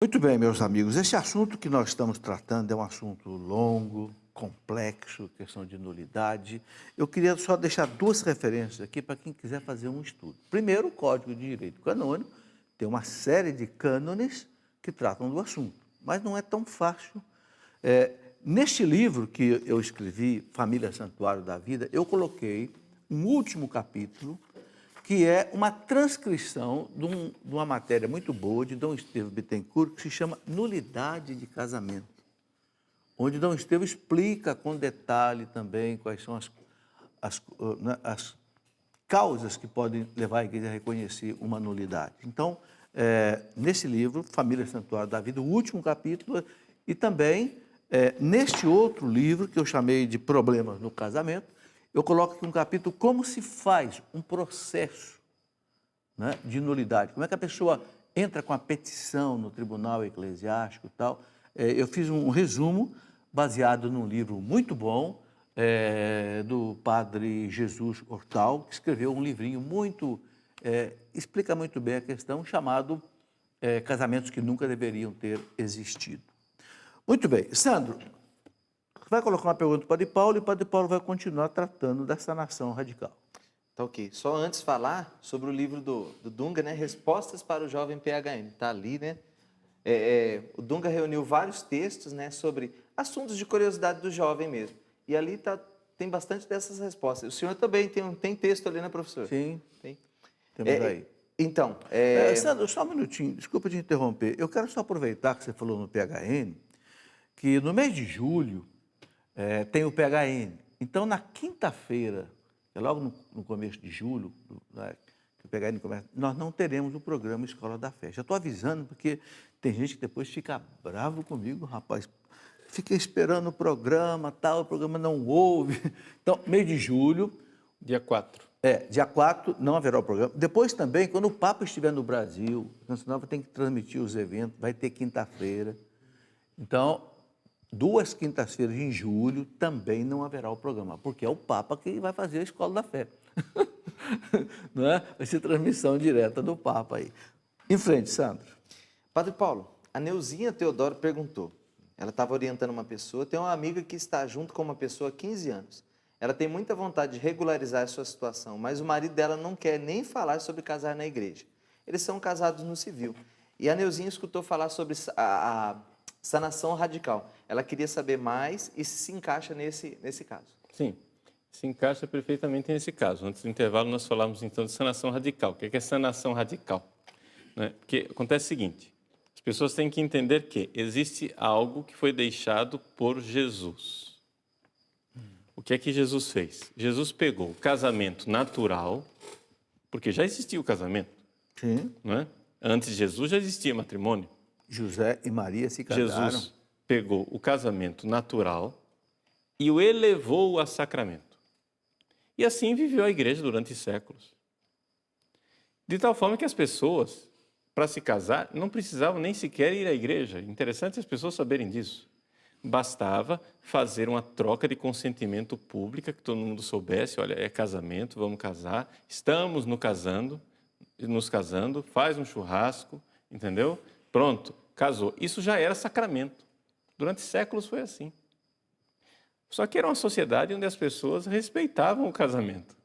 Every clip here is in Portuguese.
Muito bem, meus amigos. Esse assunto que nós estamos tratando é um assunto longo, complexo, questão de nulidade. Eu queria só deixar duas referências aqui para quem quiser fazer um estudo. Primeiro, o Código de Direito Canônico tem uma série de cânones que tratam do assunto, mas não é tão fácil. Neste livro que eu escrevi, Família Santuário da Vida, eu coloquei um último capítulo que é uma transcrição de uma matéria muito boa de Dom Estevão Bittencourt, que se chama Nulidade de Casamento, onde Dom Estevão explica com detalhe também quais são as causas que podem levar a igreja a reconhecer uma nulidade. Então, nesse livro, Família Santuário da Vida, o último capítulo, e também neste outro livro, que eu chamei de Problemas no Casamento, eu coloco aqui um capítulo, como se faz um processo, né, de nulidade. Como é que a pessoa entra com a petição no tribunal eclesiástico e tal. Eu fiz um resumo baseado num livro muito bom do padre Jesus Hortal, que escreveu um livrinho explica muito bem a questão, chamado Casamentos que Nunca Deveriam Ter Existido. Muito bem. Sandro, vai colocar uma pergunta para o Padre Paulo e o Padre Paulo vai continuar tratando dessa nação radical. Tá ok. Só antes falar sobre o livro do Dunga, né? Respostas para o Jovem PHM. Tá ali, né? O Dunga reuniu vários textos, né? Sobre assuntos de curiosidade do jovem mesmo. E ali tem bastante dessas respostas. O senhor também tem texto ali, né, professor? Sim, Tem. temos aí. Então, Sandro, só um minutinho, desculpa te interromper. Eu quero só aproveitar que você falou no PHN, que no mês de julho tem o PHN. Então, na quinta-feira, logo no começo de julho, né, que o PHN começa, nós não teremos o programa Escola da Fé. Já estou avisando, porque tem gente que depois fica bravo comigo, rapaz. Fiquei esperando o programa não houve. Então, mês de julho. Dia 4. Dia 4 não haverá o programa. Depois também, quando o Papa estiver no Brasil, a Canção Nova tem que transmitir os eventos, vai ter quinta-feira. Então, 2 quintas-feiras em julho também não haverá o programa, porque é o Papa que vai fazer a Escola da Fé. Não é? Vai ser transmissão direta do Papa aí. Em frente, Sandro. Padre Paulo, a Neuzinha Teodoro perguntou. Ela estava orientando uma pessoa, tem uma amiga que está junto com uma pessoa há 15 anos. Ela tem muita vontade de regularizar a sua situação, mas o marido dela não quer nem falar sobre casar na igreja. Eles são casados no civil. E a Neuzinha escutou falar sobre a sanação radical. Ela queria saber mais e se encaixa nesse caso. Sim, se encaixa perfeitamente nesse caso. Antes do intervalo, nós falamos então de sanação radical. O que é sanação radical? Né? Porque acontece o seguinte, as pessoas têm que entender que existe algo que foi deixado por Jesus. O que é que Jesus fez? Jesus pegou o casamento natural, porque já existia o casamento. Sim. Não é? Antes de Jesus já existia matrimônio. José e Maria se casaram. Jesus pegou o casamento natural e o elevou a sacramento. E assim viveu a igreja durante séculos. De tal forma que as pessoas, para se casar, não precisavam nem sequer ir à igreja. Interessante as pessoas saberem disso. Bastava fazer uma troca de consentimento pública, que todo mundo soubesse, olha, é casamento, vamos casar, estamos nos casando, faz um churrasco, entendeu? Pronto, casou. Isso já era sacramento. Durante séculos foi assim. Só que era uma sociedade onde as pessoas respeitavam o casamento,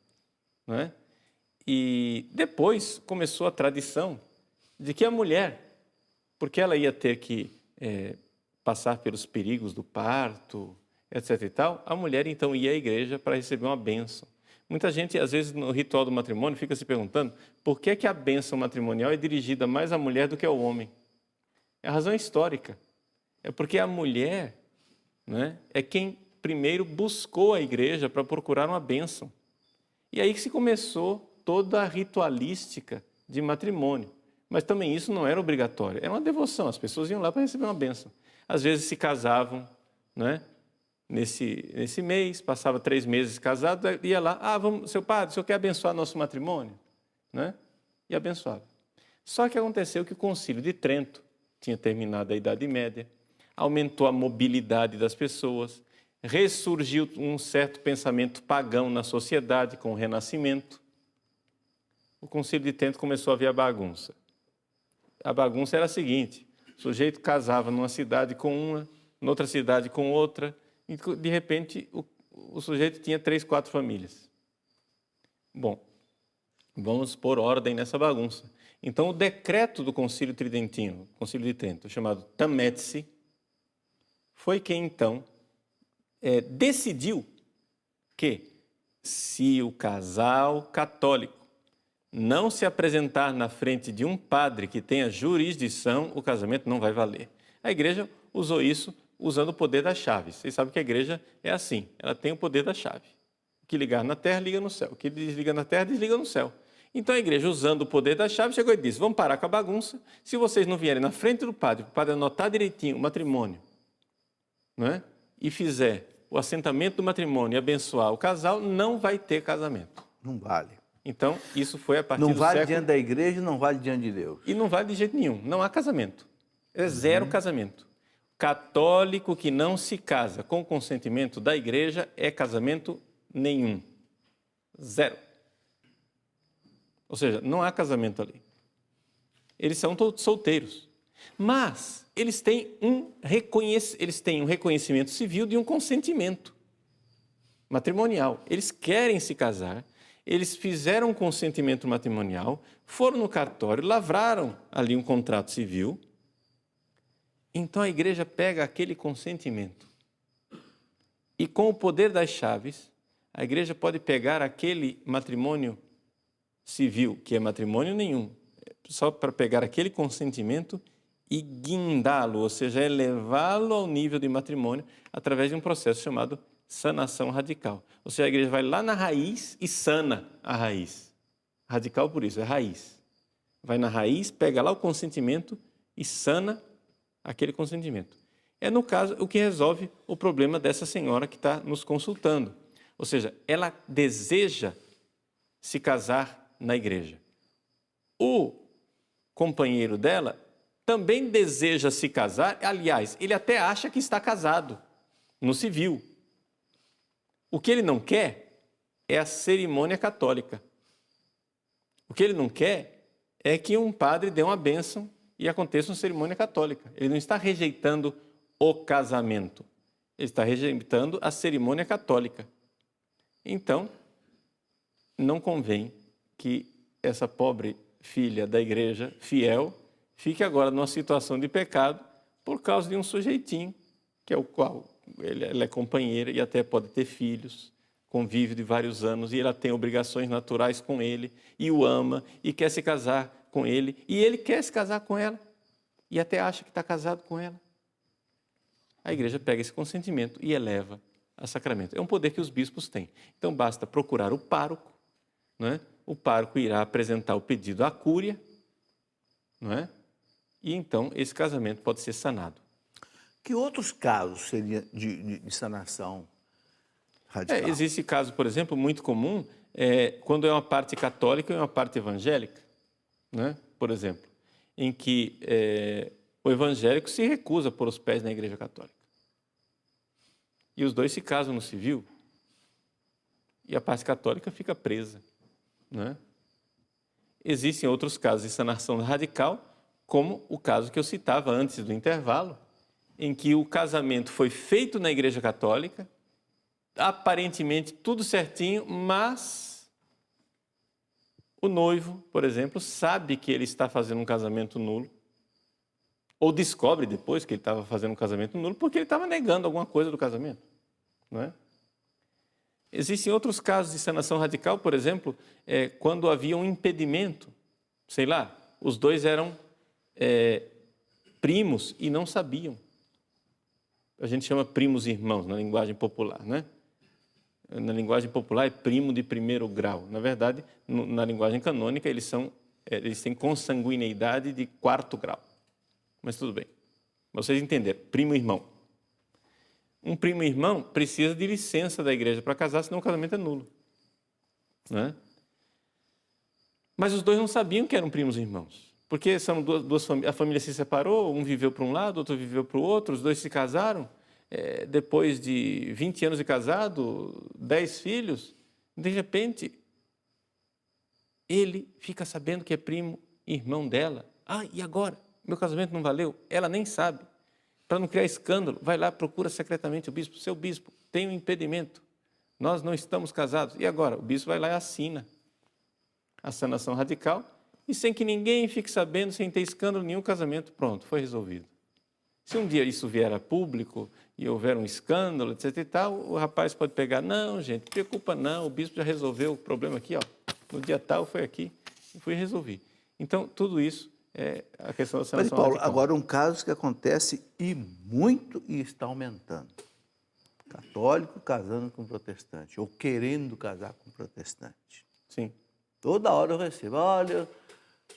não é? E depois começou a tradição de que a mulher, porque ela ia ter que passar pelos perigos do parto, etc. e tal, a mulher então ia à igreja para receber uma bênção. Muita gente, às vezes, no ritual do matrimônio, fica se perguntando por que que a bênção matrimonial é dirigida mais à mulher do que ao homem. A razão é histórica. É porque a mulher, né, é quem primeiro buscou a igreja para procurar uma bênção. E aí que se começou toda a ritualística de matrimônio. Mas também isso não era obrigatório, era uma devoção, as pessoas iam lá para receber uma bênção. Às vezes se casavam, né, nesse mês, passava 3 meses casado, ia lá, seu padre, o senhor quer abençoar nosso matrimônio? Né? E abençoava. Só que aconteceu que o Concílio de Trento tinha terminado a Idade Média, aumentou a mobilidade das pessoas, ressurgiu um certo pensamento pagão na sociedade com o Renascimento. O Concílio de Trento começou a ver a bagunça. A bagunça era a seguinte, O sujeito casava numa cidade com uma, noutra cidade com outra, e de repente o sujeito tinha 3, 4 famílias. Bom, vamos pôr ordem nessa bagunça. Então, o decreto do Concílio Tridentino, Concílio de Trento, chamado Tametice, foi quem, então, decidiu que, se o casal católico não se apresentar na frente de um padre que tenha jurisdição, o casamento não vai valer. A igreja usou isso usando o poder das chaves. Vocês sabem que a igreja é assim, ela tem o poder da chave. O que ligar na terra, liga no céu. O que desliga na terra, desliga no céu. Então a igreja, usando o poder da chave, chegou e disse: vamos parar com a bagunça. Se vocês não vierem na frente do padre, para o padre anotar direitinho o matrimônio, não é? E fizer o assentamento do matrimônio e abençoar o casal, não vai ter casamento. Não vale. Então, isso foi a partir Não do vale século... diante da igreja, não vale diante de Deus. E não vale de jeito nenhum, não há casamento. É zero casamento. Católico que não se casa com consentimento da igreja é casamento nenhum. Zero. Ou seja, não há casamento ali. Eles são todos solteiros. Mas eles têm um reconhecimento civil de um consentimento matrimonial. Eles querem se casar, eles fizeram um consentimento matrimonial, foram no cartório, lavraram ali um contrato civil. Então a igreja pega aquele consentimento e, com o poder das chaves, a igreja pode pegar aquele matrimônio civil, que é matrimônio nenhum, só para pegar aquele consentimento e guindá-lo, ou seja, elevá-lo ao nível de matrimônio através de um processo chamado sanação radical. Ou seja, a igreja vai lá na raiz e sana a raiz. Radical por isso, é raiz. Vai na raiz, pega lá o consentimento e sana aquele consentimento. É, no caso, o que resolve o problema dessa senhora que está nos consultando. Ou seja, ela deseja se casar na igreja. O companheiro dela também deseja se casar, aliás, ele até acha que está casado no civil. O que ele não quer é a cerimônia católica. O que ele não quer é que um padre dê uma bênção e aconteça uma cerimônia católica. Ele não está rejeitando o casamento, ele está rejeitando a cerimônia católica. Então, não convém que essa pobre filha da igreja, fiel, fique agora numa situação de pecado por causa de um sujeitinho, que é o qual ela é companheira e até pode ter filhos, convive de vários anos, e ela tem obrigações naturais com ele, e o ama, e quer se casar com ele, e ele quer se casar com ela, e até acha que está casado com ela. A igreja pega esse consentimento e eleva a sacramento. É um poder que os bispos têm. Então, basta procurar o pároco, não é? O pároco irá apresentar o pedido à cúria, não é? E então esse casamento pode ser sanado. Que outros casos seriam de sanação radical? Existe caso, por exemplo, muito comum, quando é uma parte católica e uma parte evangélica, né? Por exemplo, em que o evangélico se recusa a pôr os pés na igreja católica. E os dois se casam no civil e a parte católica fica presa, né? Existem outros casos de sanação radical, como o caso que eu citava antes do intervalo, em que o casamento foi feito na igreja católica, aparentemente tudo certinho, mas o noivo, por exemplo, sabe que ele está fazendo um casamento nulo, ou descobre depois que ele estava fazendo um casamento nulo, porque ele estava negando alguma coisa do casamento, não é? Existem outros casos de sanação radical, por exemplo, quando havia um impedimento, sei lá, os dois eram primos e não sabiam. A gente chama primos irmãos na linguagem popular, né? Na linguagem popular é primo de primeiro grau. Na verdade, na linguagem canônica, eles têm consanguineidade de quarto grau. Mas tudo bem. Vocês entenderam, primo irmão. Um primo irmão precisa de licença da igreja para casar, senão o casamento é nulo, né? Mas os dois não sabiam que eram primos irmãos, porque são duas famílias, a família se separou, um viveu para um lado, outro viveu para o outro, os dois se casaram, depois de 20 anos de casado, 10 filhos, de repente, ele fica sabendo que é primo irmão dela. Ah, e agora? meu casamento não valeu, ela nem sabe. Para não criar escândalo, vai lá, procura secretamente o bispo. Seu bispo, tem um impedimento. Nós não estamos casados. E agora? O bispo vai lá e assina a sanação radical e sem que ninguém fique sabendo, sem ter escândalo nenhum, casamento, pronto, foi resolvido. Se um dia isso vier a público e houver um escândalo, etc e tal, o rapaz pode pegar, não, gente, não preocupa não, o bispo já resolveu o problema aqui, ó, no dia tal foi aqui, e fui resolver. Então, tudo isso é a questão da Mas, sanação Paulo, radical. agora um caso que acontece e muito e está aumentando. Católico casando com protestante, ou querendo casar com protestante. Sim. Toda hora eu recebo, olha,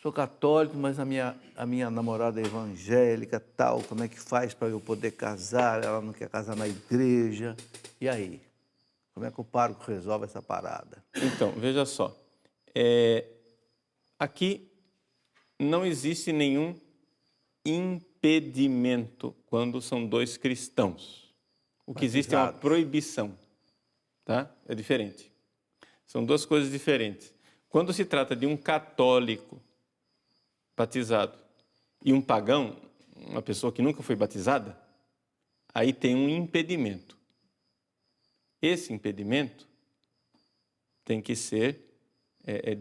sou católico, mas a minha namorada é evangélica, tal, como é que faz para eu poder casar? Ela não quer casar na igreja. E aí? Como é que o pároco resolve essa parada? Então, veja só, aqui não existe nenhum impedimento quando são dois cristãos. O que existe é uma Batizados. proibição, tá? É diferente. São duas coisas diferentes. Quando se trata de um católico batizado e um pagão, uma pessoa que nunca foi batizada, aí tem um impedimento. Esse impedimento tem que ser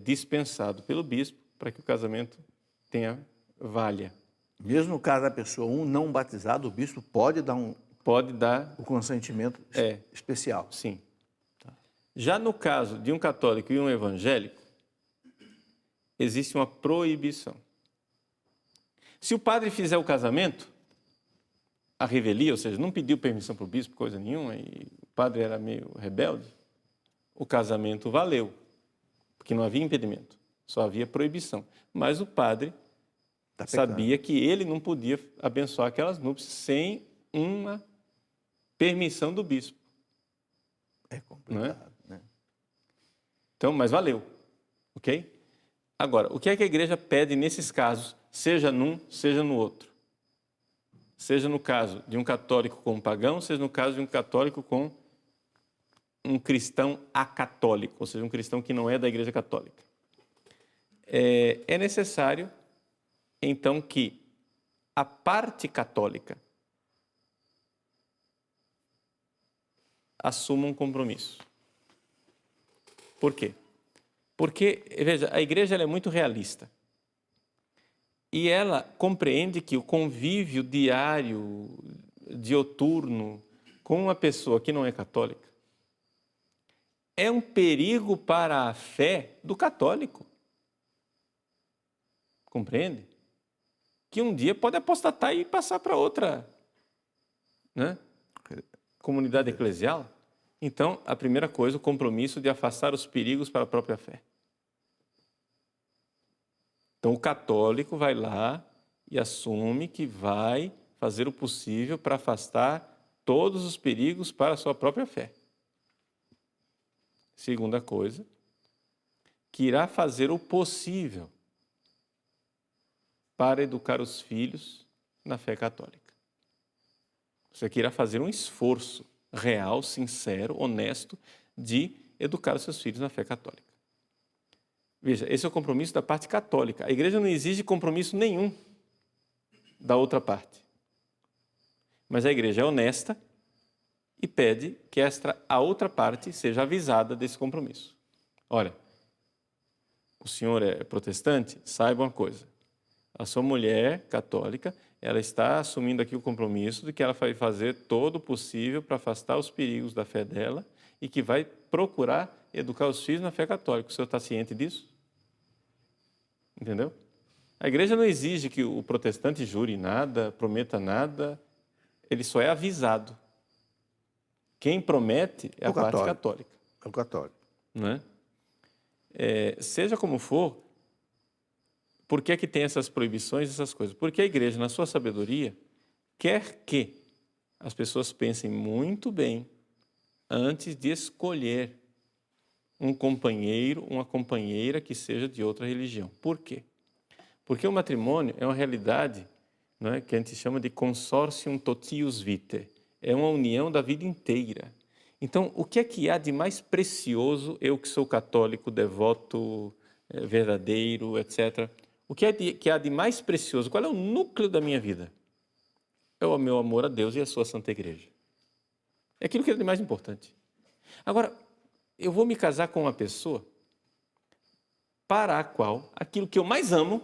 dispensado pelo bispo para que o casamento tenha valha. Mesmo no caso da pessoa, um não batizado, o bispo pode dar Pode dar, o consentimento especial. sim. Já no caso de um católico e um evangélico, existe uma proibição. Se o padre fizer o casamento, a revelia, ou seja, não pediu permissão para o bispo, coisa nenhuma, e o padre era meio rebelde, o casamento valeu, porque não havia impedimento, só havia proibição. Mas o padre sabia que ele não podia abençoar aquelas núpcias sem uma permissão do bispo. É complicado, né? Então, mas valeu, ok? Agora, o que é que a igreja pede nesses casos, seja num, seja no outro? Seja no caso de um católico com um pagão, seja no caso de um católico com um cristão acatólico, ou seja, um cristão que não é da igreja católica. É necessário, então, que a parte católica assuma um compromisso. Por quê? Porque, veja, a igreja ela é muito realista. E ela compreende que o convívio diário, dioturno, com uma pessoa que não é católica, é um perigo para a fé do católico. Compreende? Que um dia pode apostatar e passar para outra, né, comunidade eclesial. Então, a primeira coisa, o compromisso de afastar os perigos para a própria fé. Então, o católico vai lá e assume que vai fazer o possível para afastar todos os perigos para a sua própria fé. Segunda coisa, que irá fazer o possível para educar os filhos na fé católica. Você irá fazer um esforço real, sincero, honesto, de educar os seus filhos na fé católica. Veja, esse é o compromisso da parte católica. A igreja não exige compromisso nenhum da outra parte. Mas a igreja é honesta e pede que a outra parte seja avisada desse compromisso. Olha, o senhor é protestante? Saiba uma coisa. A sua mulher católica, ela está assumindo aqui o compromisso de que ela vai fazer todo o possível para afastar os perigos da fé dela e que vai procurar educar os filhos na fé católica. O senhor está ciente disso? Entendeu? A igreja não exige que o protestante jure nada, prometa nada, ele só é avisado. Quem promete é a parte católica. É o católico. Não é? Seja como for, por que é que tem essas proibições, essas coisas? Porque a igreja, na sua sabedoria, quer que as pessoas pensem muito bem antes de escolher um companheiro, uma companheira que seja de outra religião. Por quê? Porque o matrimônio é uma realidade, não é, que a gente chama de consortium totius vitae. É uma união da vida inteira. Então, o que é que há de mais precioso, eu que sou católico, devoto, verdadeiro, etc., O que há de mais precioso? Qual é o núcleo da minha vida? É o meu amor a Deus e a sua Santa Igreja. É aquilo que é de mais importante. Agora, eu vou me casar com uma pessoa para a qual aquilo que eu mais amo,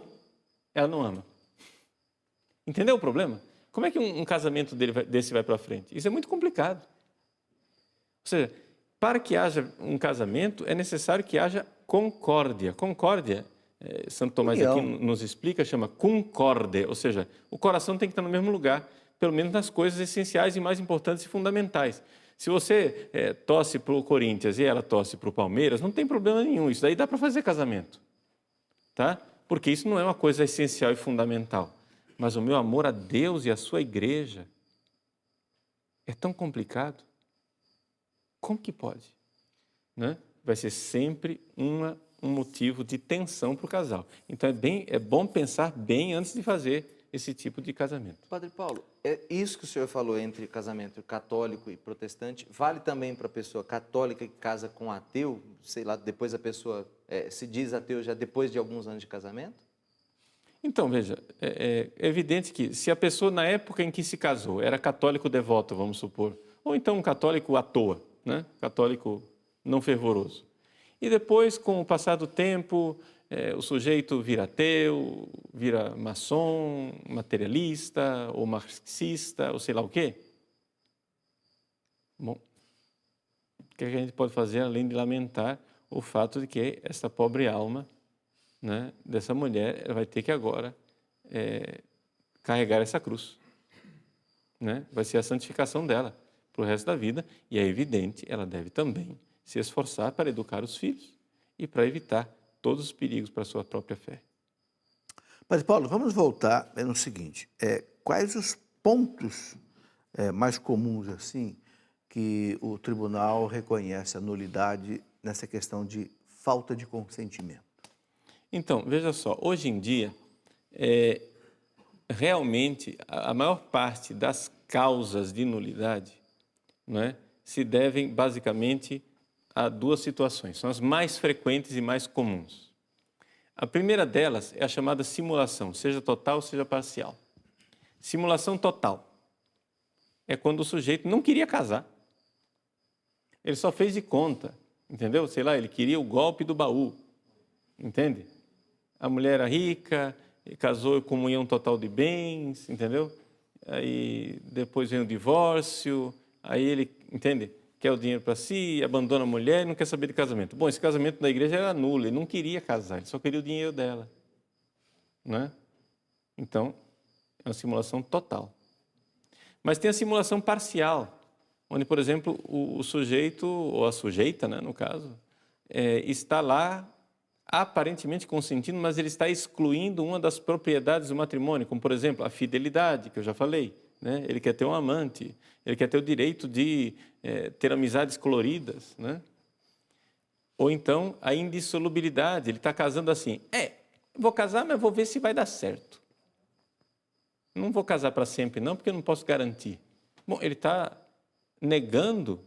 ela não ama. Entendeu o problema? Como é que um casamento desse vai para frente? Isso é muito complicado. Ou seja, para que haja um casamento, é necessário que haja concórdia. Concórdia, Santo Tomás de Aquino nos explica, chama concorde, ou seja, o coração tem que estar no mesmo lugar, pelo menos nas coisas essenciais e mais importantes e fundamentais. Se você torce para o Corinthians e ela torce para o Palmeiras, não tem problema nenhum, isso daí dá para fazer casamento, tá? Porque isso não é uma coisa essencial e fundamental. Mas o meu amor a Deus e a sua igreja é tão complicado. Como que pode? Né? Vai ser sempre um motivo de tensão para o casal. Então é bom pensar bem antes de fazer esse tipo de casamento. Padre Paulo, é isso que o senhor falou entre casamento católico e protestante, vale também para a pessoa católica que casa com ateu? Sei lá, depois a pessoa se diz ateu já depois de alguns anos de casamento? Então, veja, é evidente que se a pessoa, na época em que se casou, era católico devoto, vamos supor, ou então um católico à toa, né? Católico não fervoroso. E depois, com o passar do tempo, o sujeito vira ateu, vira maçom, materialista, ou marxista, ou sei lá o quê. Bom, o que a gente pode fazer além de lamentar o fato de que essa pobre alma, né, dessa mulher, ela vai ter que agora carregar essa cruz, né? Vai ser a santificação dela para o resto da vida, e é evidente, ela deve também se esforçar para educar os filhos e para evitar todos os perigos para a sua própria fé. Padre Paulo, vamos voltar no seguinte, quais os pontos mais comuns assim que o tribunal reconhece a nulidade nessa questão de falta de consentimento? Então, veja só, hoje em dia, realmente, a maior parte das causas de nulidade, não é, se devem basicamente a duas situações, são as mais frequentes e mais comuns. A primeira delas é a chamada simulação, seja total, seja parcial. Simulação total é quando o sujeito não queria casar. Ele só fez de conta, entendeu? Sei lá, ele queria o golpe do baú, entende? A mulher era rica, casou em comunhão total de bens, entendeu? Aí depois vem o divórcio, aí ele, entende? Quer o dinheiro para si, abandona a mulher e não quer saber de casamento. Bom, esse casamento da igreja era nulo, ele não queria casar, ele só queria o dinheiro dela, né? Então, é uma simulação total. Mas tem a simulação parcial, onde, por exemplo, o sujeito, ou a sujeita, né, no caso, está lá aparentemente consentindo, mas ele está excluindo uma das propriedades do matrimônio, como, por exemplo, a fidelidade, que eu já falei, né? Ele quer ter um amante, ele quer ter o direito de ter amizades coloridas, né? Ou então a indissolubilidade, ele está casando assim, vou casar, mas vou ver se vai dar certo. Não vou casar para sempre não, porque eu não posso garantir. Bom, ele está negando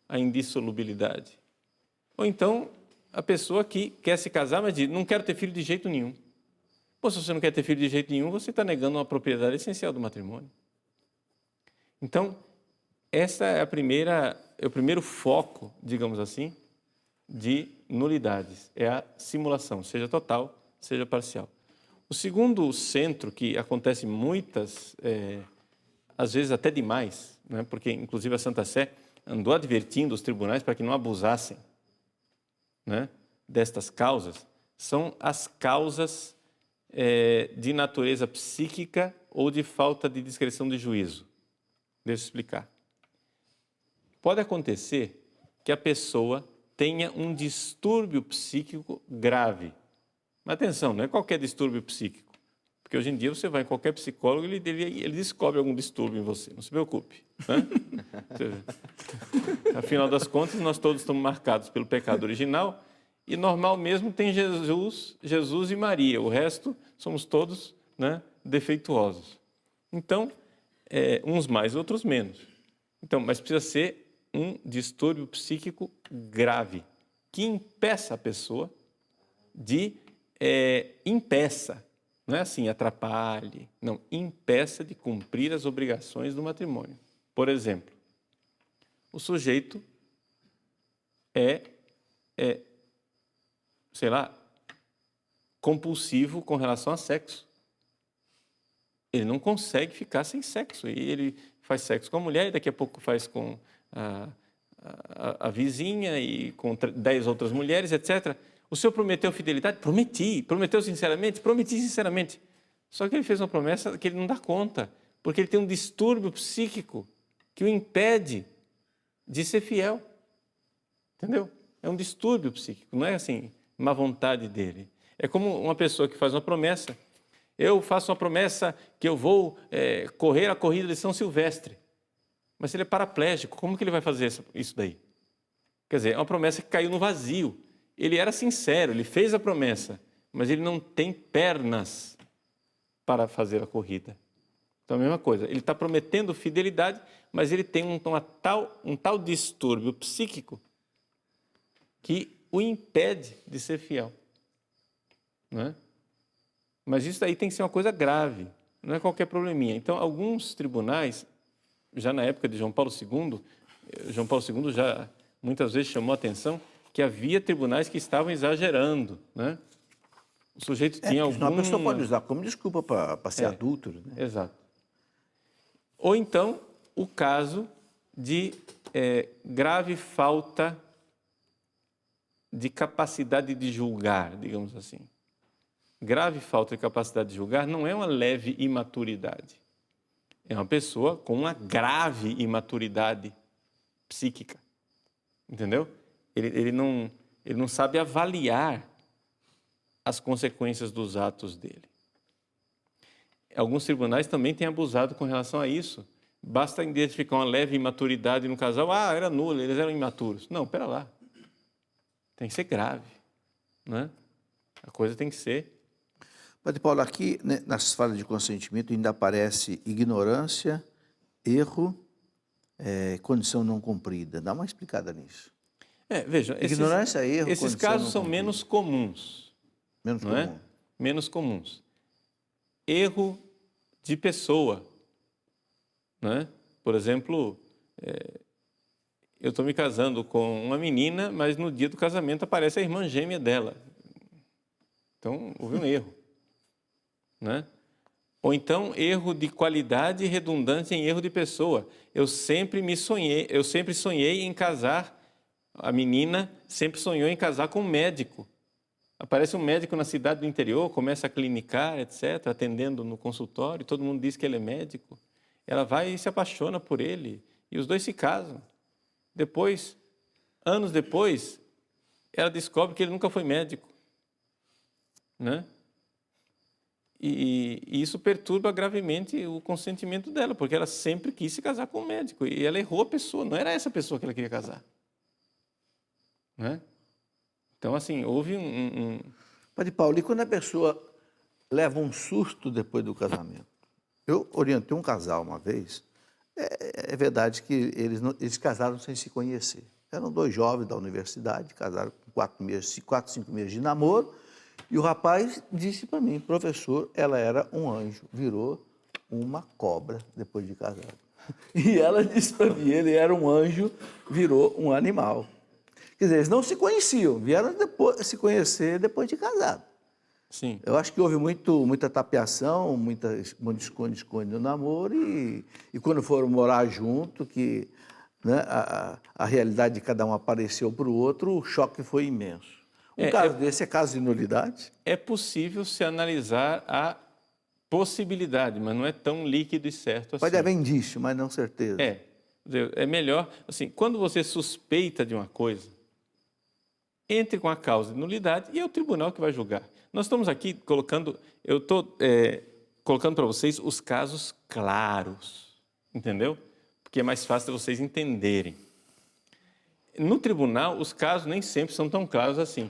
a indissolubilidade. Ou então a pessoa que quer se casar, mas diz, não quero ter filho de jeito nenhum. Pô, se você não quer ter filho de jeito nenhum, você está negando uma propriedade essencial do matrimônio. Então, essa é o primeiro foco, digamos assim, de nulidades. É a simulação, seja total, seja parcial. O segundo centro, que acontece muitas, às vezes até demais, né? Porque inclusive a Santa Sé andou advertindo os tribunais para que não abusassem, né, destas causas, são as causas de natureza psíquica ou de falta de discrição de juízo. Deixa eu explicar. Pode acontecer que a pessoa tenha um distúrbio psíquico grave. Mas atenção, não é qualquer distúrbio psíquico. Porque hoje em dia você vai em qualquer psicólogo e ele descobre algum distúrbio em você. Não se preocupe. Né? Afinal das contas, nós todos estamos marcados pelo pecado original e normal mesmo tem Jesus e Maria. O resto somos todos, né, defeituosos. Então, uns mais, outros menos. Então, mas precisa ser um distúrbio psíquico grave, que impeça a pessoa Não é assim, atrapalhe. Não, impeça de cumprir as obrigações do matrimônio. Por exemplo, o sujeito sei lá, compulsivo com relação a sexo. Ele não consegue ficar sem sexo. E ele faz sexo com a mulher e daqui a pouco faz com a vizinha e com 10 outras mulheres, etc. O senhor prometeu fidelidade? Prometi. Prometeu sinceramente? Prometi sinceramente. Só que ele fez uma promessa que ele não dá conta, porque ele tem um distúrbio psíquico que o impede de ser fiel. Entendeu? É um distúrbio psíquico, não é assim, má vontade dele. É como uma pessoa que faz uma promessa. Eu faço uma promessa que eu vou correr a corrida de São Silvestre. Mas se ele é paraplégico, como que ele vai fazer isso daí? Quer dizer, é uma promessa que caiu no vazio. Ele era sincero, ele fez a promessa, mas ele não tem pernas para fazer a corrida. Então, a mesma coisa, ele está prometendo fidelidade, mas ele tem um tal distúrbio psíquico que o impede de ser fiel. Não é? Mas isso aí tem que ser uma coisa grave, não é qualquer probleminha. Então, alguns tribunais, já na época de João Paulo II já muitas vezes chamou a atenção que havia tribunais que estavam exagerando, né? O sujeito tinha alguma... Senão a pessoa pode usar como desculpa para ser adúltero, né? Exato. Ou então, o caso de grave falta de capacidade de julgar, digamos assim. Grave falta de capacidade de julgar não é uma leve imaturidade. É uma pessoa com uma grave imaturidade psíquica. Entendeu? Ele não sabe avaliar as consequências dos atos dele. Alguns tribunais também têm abusado com relação a isso. Basta identificar uma leve imaturidade no casal. Ah, era nula, eles eram imaturos. Não, pera lá. Tem que ser grave, né? A coisa tem que ser... Padre Paulo, aqui, né, nas falhas de consentimento ainda aparece ignorância, erro, condição não cumprida. Dá uma explicada nisso. Veja, ignorância, erro, esses casos são menos comuns. Menos não comum. É? Menos comuns. Erro de pessoa. Não é? Por exemplo, eu estou me casando com uma menina, mas no dia do casamento aparece a irmã gêmea dela. Então, houve um erro. Né? Ou então, erro de qualidade redundante em erro de pessoa. Eu sempre sonhei em casar, a menina sempre sonhou em casar com um médico. Aparece um médico na cidade do interior, começa a clinicar, etc., atendendo no consultório, todo mundo diz que ele é médico. Ela vai e se apaixona por ele, e os dois se casam. Depois, anos depois, ela descobre que ele nunca foi médico. Né? E isso perturba gravemente o consentimento dela, porque ela sempre quis se casar com um médico, e ela errou a pessoa, não era essa pessoa que ela queria casar. Né? Então, assim, houve Padre Paulo, e quando a pessoa leva um susto depois do casamento? Eu orientei um casal uma vez, é verdade que eles casaram sem se conhecer. Eram dois jovens da universidade, casaram com 4, 5 meses de namoro, e o rapaz disse para mim, professor, ela era um anjo, virou uma cobra depois de casado. E ela disse para mim, ele era um anjo, virou um animal. Quer dizer, eles não se conheciam, vieram se conhecer depois de casado. Sim. Eu acho que houve muita tapeação, muita esconde-esconde no namoro, e quando foram morar junto, que né, a realidade de cada um apareceu para o outro, o choque foi imenso. Um caso desse é caso de nulidade? É possível se analisar a possibilidade, mas não é tão líquido e certo assim. Pode haver indício, mas não certeza. É melhor, assim, quando você suspeita de uma coisa, entre com a causa de nulidade e é o tribunal que vai julgar. Nós estamos aqui eu estou colocando para vocês os casos claros, entendeu? Porque é mais fácil de vocês entenderem. No tribunal, os casos nem sempre são tão claros assim.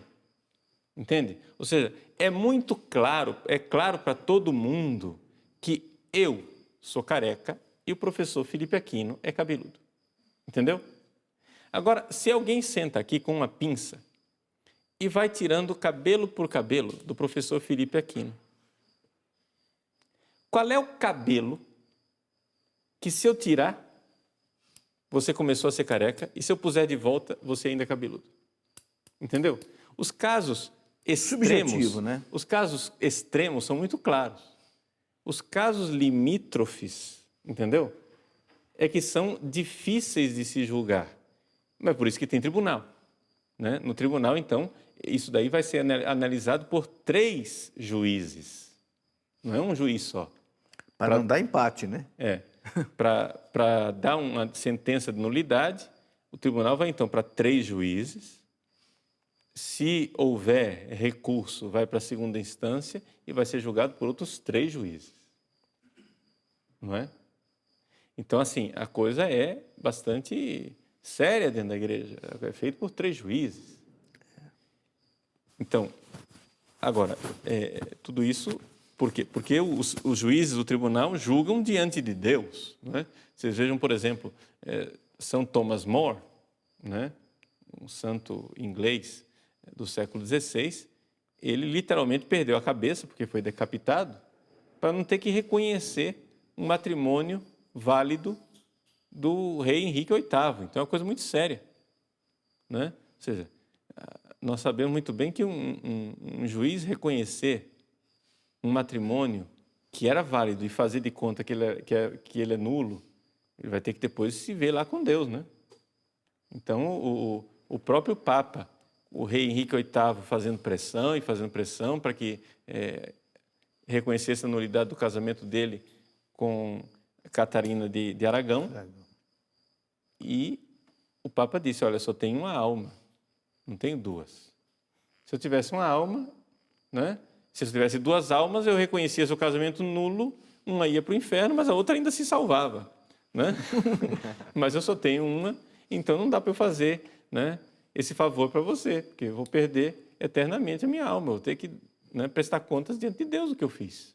Entende? Ou seja, é muito claro, é claro para todo mundo que eu sou careca e o professor Felipe Aquino é cabeludo. Entendeu? Agora, se alguém senta aqui com uma pinça e vai tirando cabelo por cabelo do professor Felipe Aquino, Qual é o cabelo que, se eu tirar, você começou a ser careca, e se eu puser de volta, você ainda é cabeludo? Entendeu? Os casos extremos, Subjetivo, né? os casos extremos são muito claros. Os casos limítrofes, entendeu? É que são difíceis de se julgar. Mas é por isso que tem tribunal, né? No tribunal, então, isso daí vai ser analisado por 3 juízes. Não é um juiz só. Para não dar empate, né? Para dar uma sentença de nulidade, o tribunal vai, então, para 3 juízes. Se houver recurso, vai para a segunda instância e vai ser julgado por outros 3 juízes. Não é? Então, assim, a coisa é bastante séria dentro da igreja. É feito por 3 juízes. Então, agora, tudo isso, por quê? Porque os juízes do tribunal julgam diante de Deus. Não é? Vocês vejam, por exemplo, São Thomas More, né? Um santo inglês do século XVI, ele literalmente perdeu a cabeça, porque foi decapitado, para não ter que reconhecer um matrimônio válido do rei Henrique VIII. Então é uma coisa muito séria, né? Ou seja, nós sabemos muito bem que um juiz reconhecer um matrimônio que era válido e fazer de conta que ele é nulo, ele vai ter que depois se ver lá com Deus, né? Então, o próprio Papa, o rei Henrique VIII fazendo pressão para que reconhecesse a nulidade do casamento dele com Catarina de Aragão. E o Papa disse, olha, só tenho uma alma, não tenho 2. Se eu tivesse uma alma, né? Se eu tivesse 2 almas, eu reconhecia seu casamento nulo, uma ia para o inferno, mas a outra ainda se salvava, né? Mas eu só tenho uma, então não dá para eu fazer, né, esse favor para você, porque eu vou perder eternamente a minha alma, eu vou ter que, né, prestar contas diante de Deus do que eu fiz.